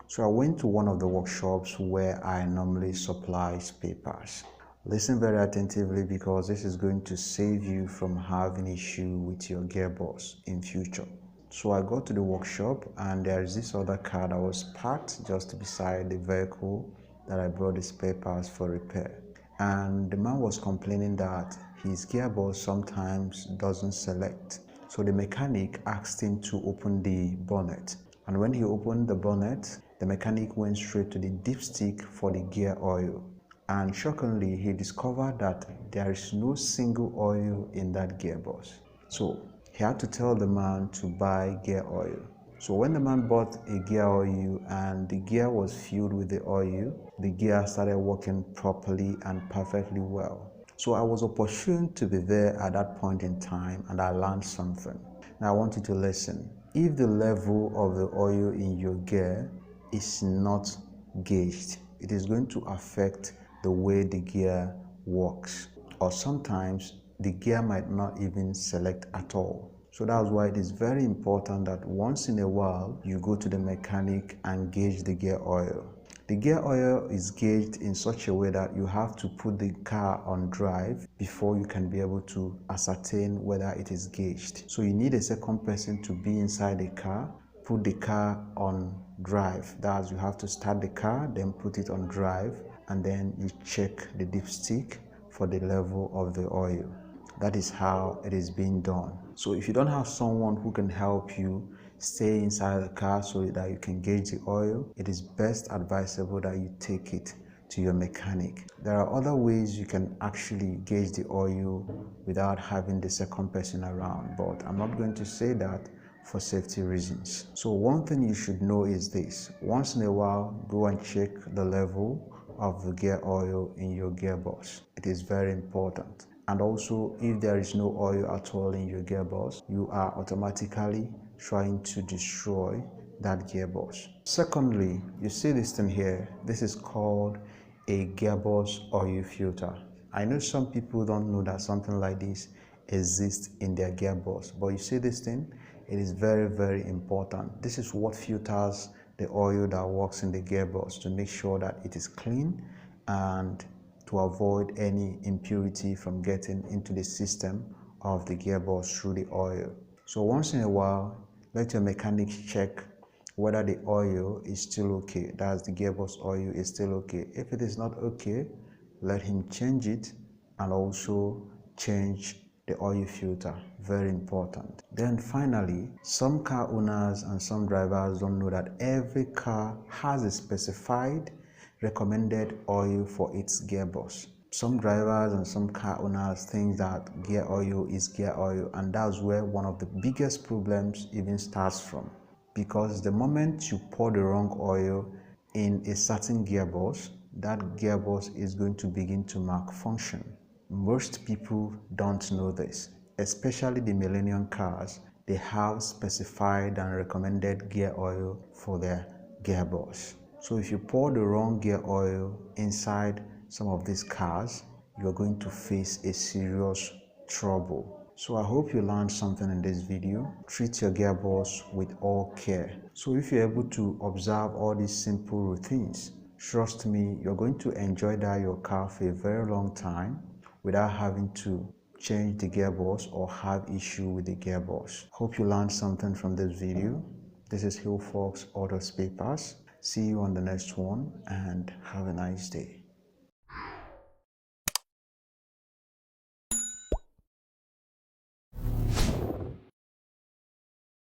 So I went to one of the workshops where I normally supply spare parts. Listen very attentively because this is going to save you from having issue with your gearbox in future. So I got to the workshop and there is this other car that was parked just beside the vehicle that I brought the spare parts for repair. And the man was complaining that his gearbox sometimes doesn't select. So the mechanic asked him to open the bonnet. And when he opened the bonnet, the mechanic went straight to the dipstick for the gear oil. And shockingly, he discovered that there is no single oil in that gearbox. So he had to tell the man to buy gear oil. So when the man bought a gear oil and the gear was filled with the oil, the gear started working properly and perfectly well. So I was opportune to be there at that point in time and I learned something. Now I want you to listen. If the level of the oil in your gear is not gauged, it is going to affect the way the gear works, or sometimes the gear might not even select at all. So that's why it is very important that once in a while you go to the mechanic and gauge the gear oil. The gear oil is gauged in such a way that you have to put the car on drive before you can be able to ascertain whether it is gauged. So you need a second person to be inside the car, put the car on drive. That's, you have to start the car, then put it on drive, and then you check the dipstick for the level of the oil. That is how it is being done. So if you don't have someone who can help you stay inside the car so that you can gauge the oil, it is best advisable that you take it to your mechanic. There are other ways you can actually gauge the oil without having the second person around, but I'm not going to say that for safety reasons. So one thing you should know is this: once in a while, go and check the level of the gear oil in your gearbox. It is very important. And also, if there is no oil at all in your gearbox, you are automatically trying to destroy that gearbox. Secondly, you see this thing here. This is called a gearbox oil filter. I know some people don't know that something like this exists in their gearbox, but you see this thing, it is very, very important. This is what filters the oil that works in the gearbox to make sure that it is clean and to avoid any impurity from getting into the system of the gearbox through the oil. So once in a while, let your mechanic check whether the oil is still okay. That's, the gearbox oil is still okay. If it is not okay, let him change it and also change the oil filter. Very important. Then finally, some car owners and some drivers don't know that every car has a specified recommended oil for its gearbox. Some drivers and some car owners think that gear oil is gear oil, and that's where one of the biggest problems even starts from. Because the moment you pour the wrong oil in a certain gearbox, that gearbox is going to begin to malfunction. Most people don't know this, especially the millennium cars. They have specified and recommended gear oil for their gearbox. So if you pour the wrong gear oil inside some of these cars, you're going to face a serious trouble. So I hope you learned something in this video. Treat your gearbox with all care. So if you're able to observe all these simple routines, trust me, you're going to enjoy your car for a very long time without having to change the gearbox or have issue with the gearbox. Hope you learned something from this video. This is Hill Fox Auto Spare Parts. See you on the next one and have a nice day.